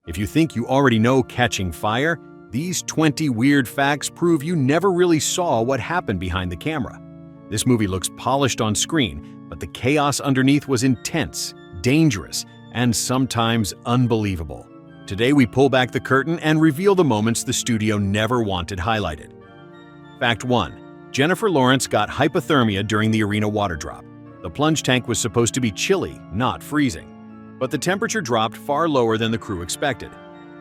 If you think you already know Catching Fire, these 20 weird facts prove you never really saw what happened behind the camera. This movie looks polished on screen, but the chaos underneath was intense, dangerous, and sometimes unbelievable. Today we pull back the curtain and reveal the moments the studio never wanted highlighted. Fact 1. Jennifer Lawrence got hypothermia during the arena water drop. The plunge tank was supposed to be chilly, not freezing. But the temperature dropped far lower than the crew expected.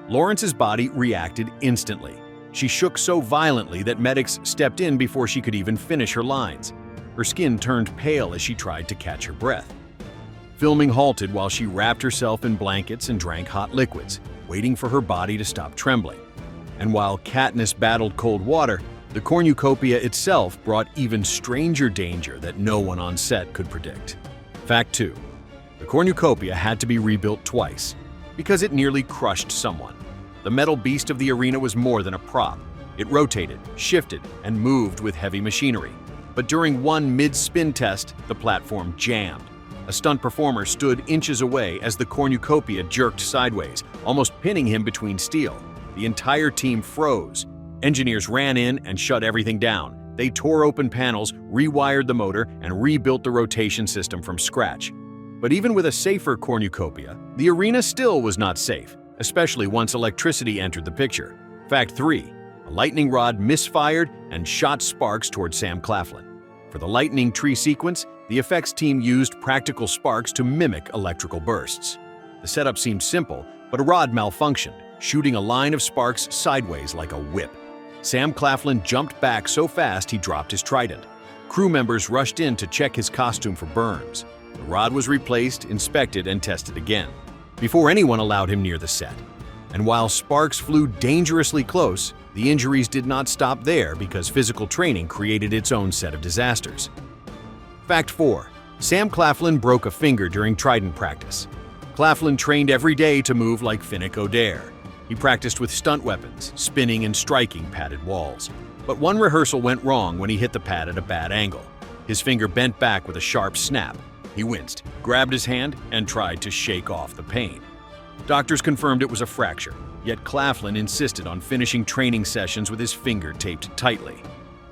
Lawrence's body reacted instantly. She shook so violently that medics stepped in before she could even finish her lines. Her skin turned pale as she tried to catch her breath. Filming halted while she wrapped herself in blankets and drank hot liquids, waiting for her body to stop trembling. And while Katniss battled cold water, the cornucopia itself brought even stranger danger that no one on set could predict. Fact 2. The cornucopia had to be rebuilt twice, because it nearly crushed someone. The metal beast of the arena was more than a prop. It rotated, shifted, and moved with heavy machinery. But during one mid-spin test, the platform jammed. A stunt performer stood inches away as the cornucopia jerked sideways, almost pinning him between steel. The entire team froze. Engineers ran in and shut everything down. They tore open panels, rewired the motor, and rebuilt the rotation system from scratch. But even with a safer cornucopia, the arena still was not safe, especially once electricity entered the picture. Fact 3. A lightning rod misfired and shot sparks toward Sam Claflin. For the lightning tree sequence, the effects team used practical sparks to mimic electrical bursts. The setup seemed simple, but a rod malfunctioned, shooting a line of sparks sideways like a whip. Sam Claflin jumped back so fast he dropped his trident. Crew members rushed in to check his costume for burns. The rod was replaced, inspected, and tested again, before anyone allowed him near the set. And while sparks flew dangerously close, the injuries did not stop there because physical training created its own set of disasters. Fact 4. Sam Claflin broke a finger during trident practice. Claflin trained every day to move like Finnick Odair. He practiced with stunt weapons, spinning and striking padded walls. But one rehearsal went wrong when he hit the pad at a bad angle. His finger bent back with a sharp snap. He winced, grabbed his hand, and tried to shake off the pain. Doctors confirmed it was a fracture, yet Claflin insisted on finishing training sessions with his finger taped tightly.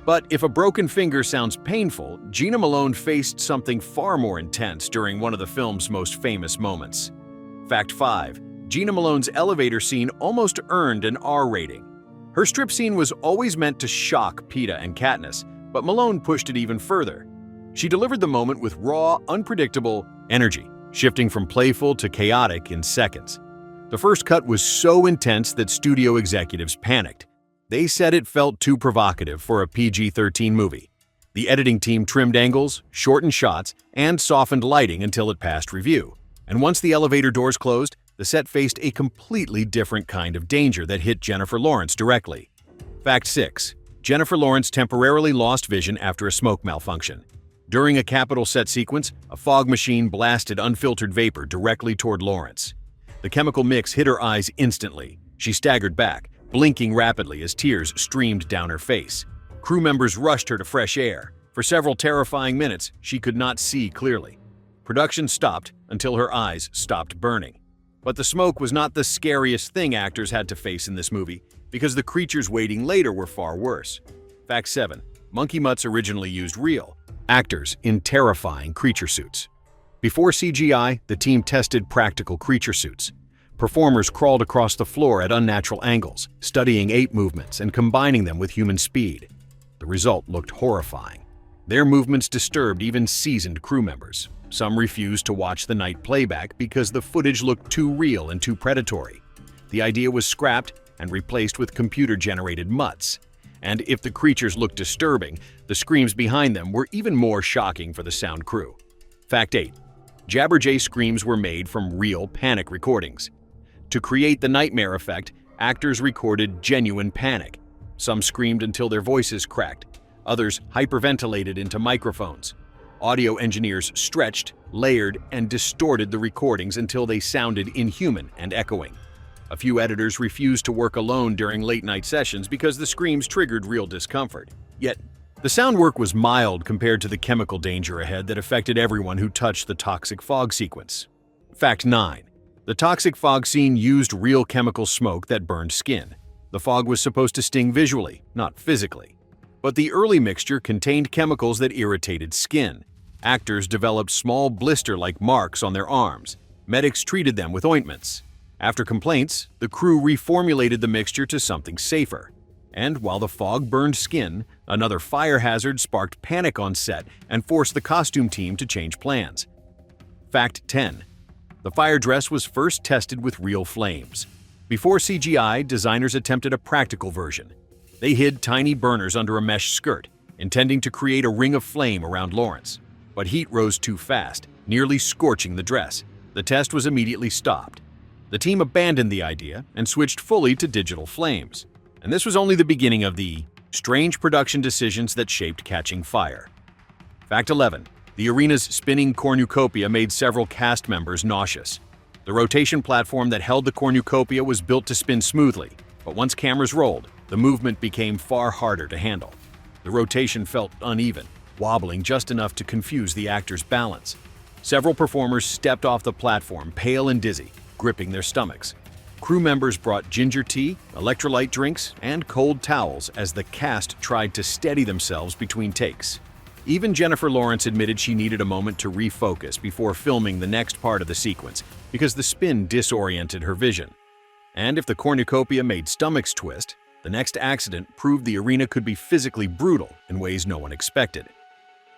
But if a broken finger sounds painful, Gina Malone faced something far more intense during one of the film's most famous moments. Fact 5. Gina Malone's elevator scene almost earned an R rating. Her strip scene was always meant to shock Peeta and Katniss, but Malone pushed it even further. She delivered the moment with raw, unpredictable energy, shifting from playful to chaotic in seconds. The first cut was so intense that studio executives panicked. They said it felt too provocative for a PG-13 movie. The editing team trimmed angles, shortened shots, and softened lighting until it passed review. And once the elevator doors closed, the set faced a completely different kind of danger that hit Jennifer Lawrence directly. Fact 6. Jennifer Lawrence temporarily lost vision after a smoke malfunction. During a Capitol set sequence, a fog machine blasted unfiltered vapor directly toward Lawrence. The chemical mix hit her eyes instantly. She staggered back, blinking rapidly as tears streamed down her face. Crew members rushed her to fresh air. For several terrifying minutes, she could not see clearly. Production stopped until her eyes stopped burning. But the smoke was not the scariest thing actors had to face in this movie, because the creatures waiting later were far worse. Fact 7. Monkey Mutts originally used real actors in terrifying creature suits. Before CGI, the team tested practical creature suits. Performers crawled across the floor at unnatural angles, studying ape movements and combining them with human speed. The result looked horrifying. Their movements disturbed even seasoned crew members. Some refused to watch the night playback because the footage looked too real and too predatory. The idea was scrapped and replaced with computer-generated mutts. And if the creatures looked disturbing, the screams behind them were even more shocking for the sound crew. Fact 8. Jabberjay screams were made from real panic recordings. To create the nightmare effect, actors recorded genuine panic. Some screamed until their voices cracked. Others hyperventilated into microphones. Audio engineers stretched, layered, and distorted the recordings until they sounded inhuman and echoing. A few editors refused to work alone during late-night sessions because the screams triggered real discomfort. Yet, the sound work was mild compared to the chemical danger ahead that affected everyone who touched the toxic fog sequence. Fact 9. The toxic fog scene used real chemical smoke that burned skin. The fog was supposed to sting visually, not physically. But the early mixture contained chemicals that irritated skin. Actors developed small blister-like marks on their arms. Medics treated them with ointments. After complaints, the crew reformulated the mixture to something safer. And while the fog burned skin, another fire hazard sparked panic on set and forced the costume team to change plans. Fact 10. The fire dress was first tested with real flames. Before CGI, designers attempted a practical version. They hid tiny burners under a mesh skirt, intending to create a ring of flame around Lawrence. But heat rose too fast, nearly scorching the dress. The test was immediately stopped. The team abandoned the idea and switched fully to digital flames. And this was only the beginning of the strange production decisions that shaped Catching Fire. Fact 11. The arena's spinning cornucopia made several cast members nauseous. The rotation platform that held the cornucopia was built to spin smoothly, but once cameras rolled, the movement became far harder to handle. The rotation felt uneven, wobbling just enough to confuse the actors' balance. Several performers stepped off the platform, pale and dizzy, gripping their stomachs. Crew members brought ginger tea, electrolyte drinks, and cold towels as the cast tried to steady themselves between takes. Even Jennifer Lawrence admitted she needed a moment to refocus before filming the next part of the sequence because the spin disoriented her vision. And if the cornucopia made stomachs twist, the next accident proved the arena could be physically brutal in ways no one expected.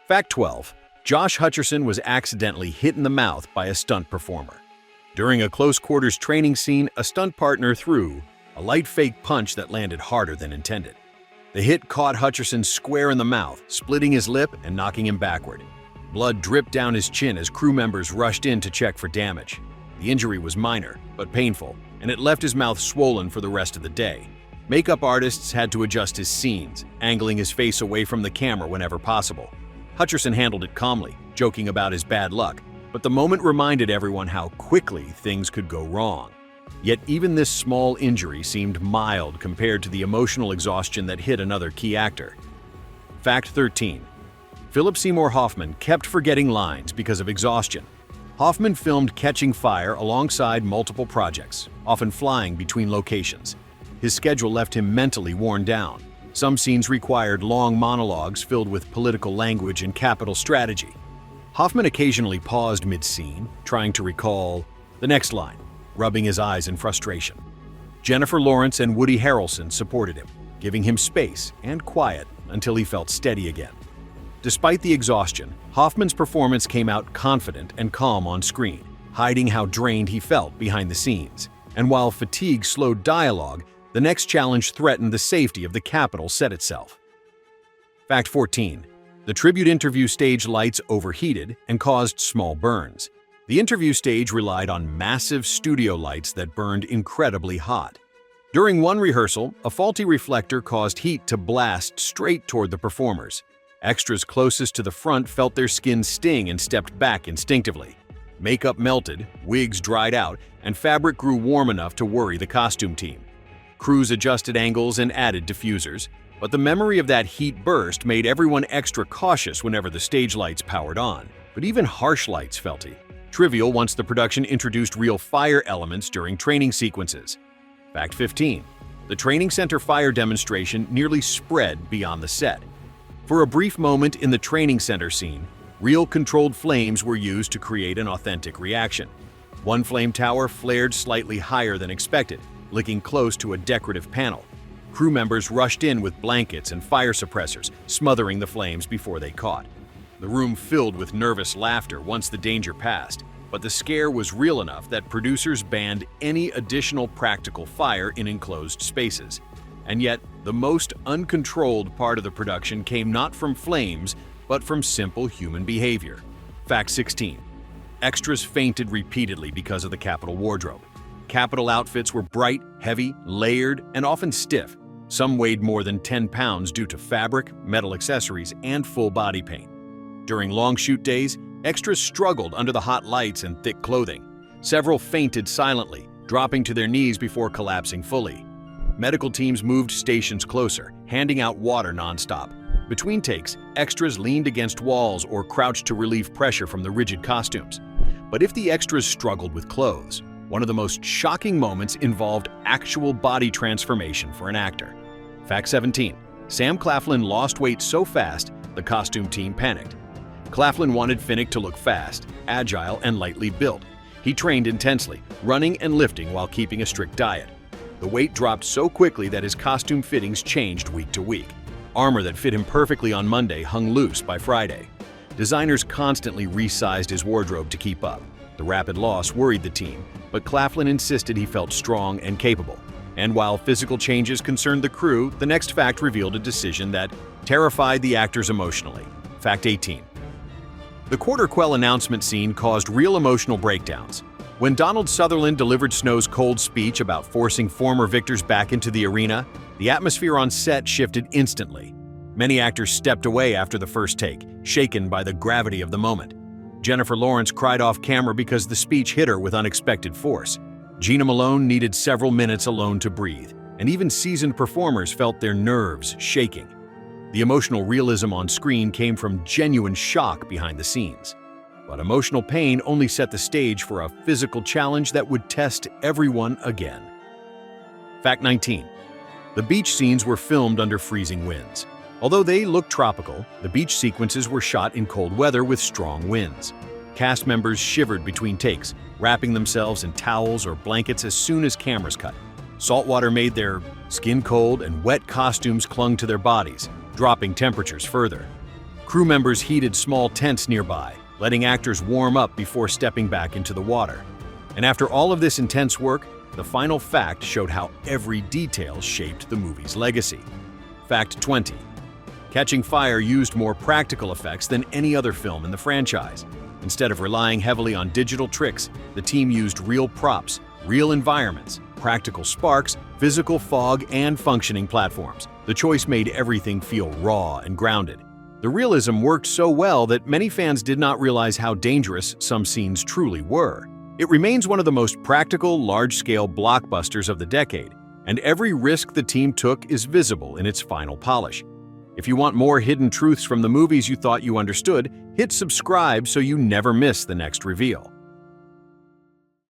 Fact 12. Josh Hutcherson was accidentally hit in the mouth by a stunt performer. During a close-quarters training scene, a stunt partner threw a light fake punch that landed harder than intended. The hit caught Hutcherson square in the mouth, splitting his lip and knocking him backward. Blood dripped down his chin as crew members rushed in to check for damage. The injury was minor, but painful, and it left his mouth swollen for the rest of the day. Makeup artists had to adjust his scenes, angling his face away from the camera whenever possible. Hutcherson handled it calmly, joking about his bad luck, but the moment reminded everyone how quickly things could go wrong. Yet even this small injury seemed mild compared to the emotional exhaustion that hit another key actor. Fact 13. Philip Seymour Hoffman kept forgetting lines because of exhaustion. Hoffman filmed Catching Fire alongside multiple projects, often flying between locations. His schedule left him mentally worn down. Some scenes required long monologues filled with political language and capital strategy. Hoffman occasionally paused mid-scene, trying to recall the next line, rubbing his eyes in frustration. Jennifer Lawrence and Woody Harrelson supported him, giving him space and quiet until he felt steady again. Despite the exhaustion, Hoffman's performance came out confident and calm on screen, hiding how drained he felt behind the scenes. And while fatigue slowed dialogue, the next challenge threatened the safety of the Capitol set itself. Fact 14. The tribute interview stage lights overheated and caused small burns. The interview stage relied on massive studio lights that burned incredibly hot. During one rehearsal, a faulty reflector caused heat to blast straight toward the performers. Extras closest to the front felt their skin sting and stepped back instinctively. Makeup melted, wigs dried out, and fabric grew warm enough to worry the costume team. Crews adjusted angles and added diffusers, but the memory of that heat burst made everyone extra cautious whenever the stage lights powered on. But even harsh lights felt trivial once the production introduced real fire elements during training sequences. Fact 15. The training center fire demonstration nearly spread beyond the set. For a brief moment in the training center scene, real controlled flames were used to create an authentic reaction. One flame tower flared slightly higher than expected, licking close to a decorative panel. Crew members rushed in with blankets and fire suppressors, smothering the flames before they caught. The room filled with nervous laughter once the danger passed, but the scare was real enough that producers banned any additional practical fire in enclosed spaces. And yet, the most uncontrolled part of the production came not from flames, but from simple human behavior. Fact 16. Extras fainted repeatedly because of the Capitol wardrobe. Capitol outfits were bright, heavy, layered, and often stiff. Some weighed more than 10 pounds due to fabric, metal accessories, and full body paint. During long shoot days, extras struggled under the hot lights and thick clothing. Several fainted silently, dropping to their knees before collapsing fully. Medical teams moved stations closer, handing out water nonstop. Between takes, extras leaned against walls or crouched to relieve pressure from the rigid costumes. But if the extras struggled with clothes, One of the most shocking moments involved actual body transformation for an actor. Fact 17. Sam Claflin lost weight so fast, the costume team panicked. Claflin wanted Finnick to look fast, agile, and lightly built. He trained intensely, running and lifting while keeping a strict diet. The weight dropped so quickly that his costume fittings changed week to week. Armor that fit him perfectly on Monday hung loose by Friday. Designers constantly resized his wardrobe to keep up. The rapid loss worried the team, but Claflin insisted he felt strong and capable. And while physical changes concerned the crew, the next fact revealed a decision that terrified the actors emotionally. Fact 18. The Quarter Quell announcement scene caused real emotional breakdowns. When Donald Sutherland delivered Snow's cold speech about forcing former victors back into the arena, the atmosphere on set shifted instantly. Many actors stepped away after the first take, shaken by the gravity of the moment. Jennifer Lawrence cried off camera because the speech hit her with unexpected force. Gina Malone needed several minutes alone to breathe, and even seasoned performers felt their nerves shaking. The emotional realism on screen came from genuine shock behind the scenes. But emotional pain only set the stage for a physical challenge that would test everyone again. Fact 19. The beach scenes were filmed under freezing winds. Although they looked tropical, the beach sequences were shot in cold weather with strong winds. Cast members shivered between takes, wrapping themselves in towels or blankets as soon as cameras cut. Saltwater made their skin cold, and wet costumes clung to their bodies, dropping temperatures further. Crew members heated small tents nearby, letting actors warm up before stepping back into the water. And after all of this intense work, the final fact showed how every detail shaped the movie's legacy. Fact 20. Catching Fire used more practical effects than any other film in the franchise. Instead of relying heavily on digital tricks, the team used real props, real environments, practical sparks, physical fog, and functioning platforms. The choice made everything feel raw and grounded. The realism worked so well that many fans did not realize how dangerous some scenes truly were. It remains one of the most practical, large-scale blockbusters of the decade, and every risk the team took is visible in its final polish. If you want more hidden truths from the movies you thought you understood, hit subscribe so you never miss the next reveal.